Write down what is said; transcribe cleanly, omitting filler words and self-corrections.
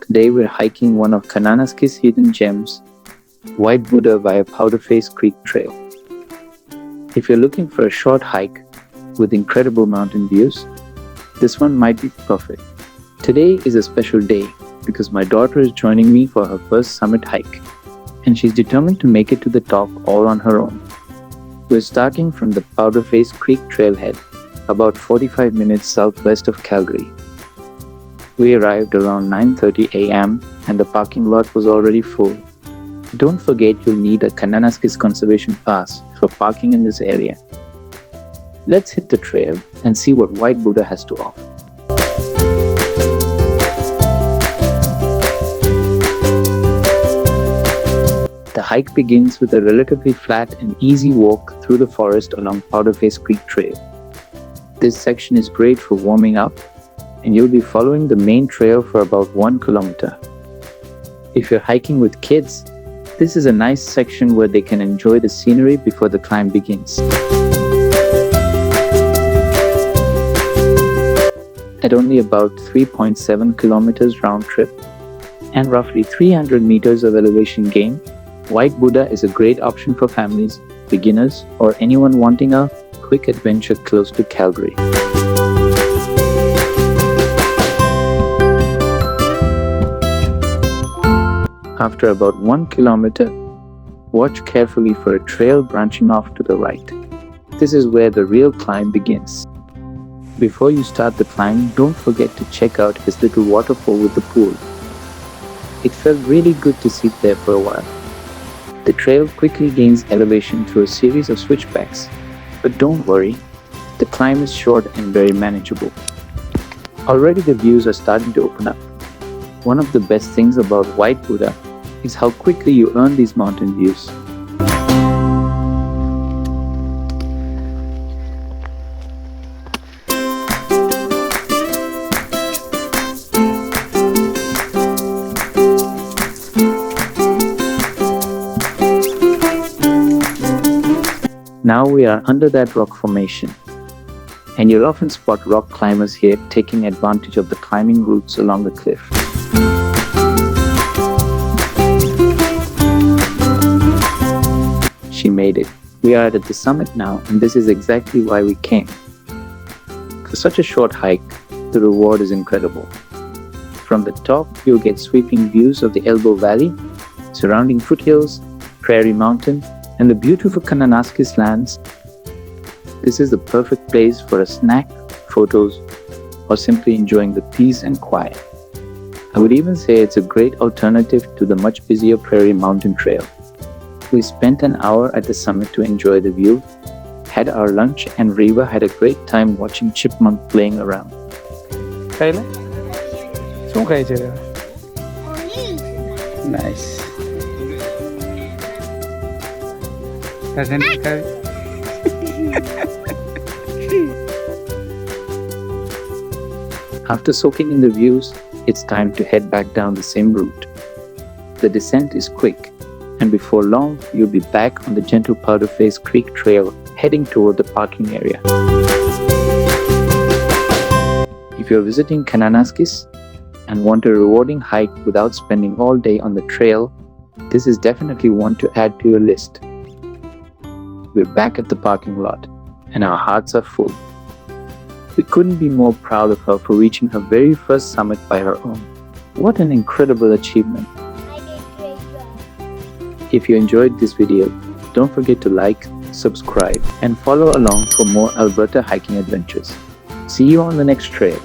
Today we're hiking one of Kananaskis' hidden gems, White Buddha via Powderface Creek Trail. If you're looking for a short hike with incredible mountain views, this one might be perfect. Today is a special day because my daughter is joining me for her first summit hike, and she's determined to make it to the top all on her own. We're starting from the Powderface Creek Trailhead, about 45 minutes southwest of Calgary. We arrived around 9:30 a.m. and the parking lot was already full. Don't forget you'll need a Kananaskis Conservation Pass for parking in this area. Let's hit the trail and see what White Buddha has to offer. The hike begins with a relatively flat and easy walk through the forest along Powderface Creek Trail. This section is great for warming up, and you'll be following the main trail for about 1 kilometer. If you're hiking with kids, this is a nice section where they can enjoy the scenery before the climb begins. At only about 3.7 kilometers round trip and roughly 300 meters of elevation gain, White Buddha is a great option for families, beginners, or anyone wanting a quick adventure close to Calgary. After about 1 kilometer, watch carefully for a trail branching off to the right. This is where the real climb begins. Before you start the climb, don't forget to check out his little waterfall with the pool. It felt really good to sit there for a while. The trail quickly gains elevation through a series of switchbacks, but don't worry, the climb is short and very manageable. Already the views are starting to open up. One of the best things about White Buddha is how quickly you earn these mountain views. Now we are under that rock formation, and you'll often spot rock climbers here taking advantage of the climbing routes along the cliff. She made it. We are at the summit now, and this is exactly why we came. For such a short hike, the reward is incredible. From the top, you'll get sweeping views of the Elbow Valley, surrounding foothills, Prairie Mountain, and the beautiful Kananaskis lands. This is the perfect place for a snack, photos, or simply enjoying the peace and quiet. I would even say it's a great alternative to the much busier Prairie Mountain Trail. We spent an hour at the summit to enjoy the view, had our lunch, and Reva had a great time watching chipmunk playing around. Nice. After soaking in the views, it's time to head back down the same route. The descent is quick, and before long, you'll be back on the gentle Powderface Creek Trail heading toward the parking area. If you're visiting Kananaskis and want a rewarding hike without spending all day on the trail, this is definitely one to add to your list. We're back at the parking lot, and our hearts are full. We couldn't be more proud of her for reaching her very first summit by her own. What an incredible achievement! I did great job. If you enjoyed this video, don't forget to like, subscribe, and follow along for more Alberta hiking adventures. See you on the next trail.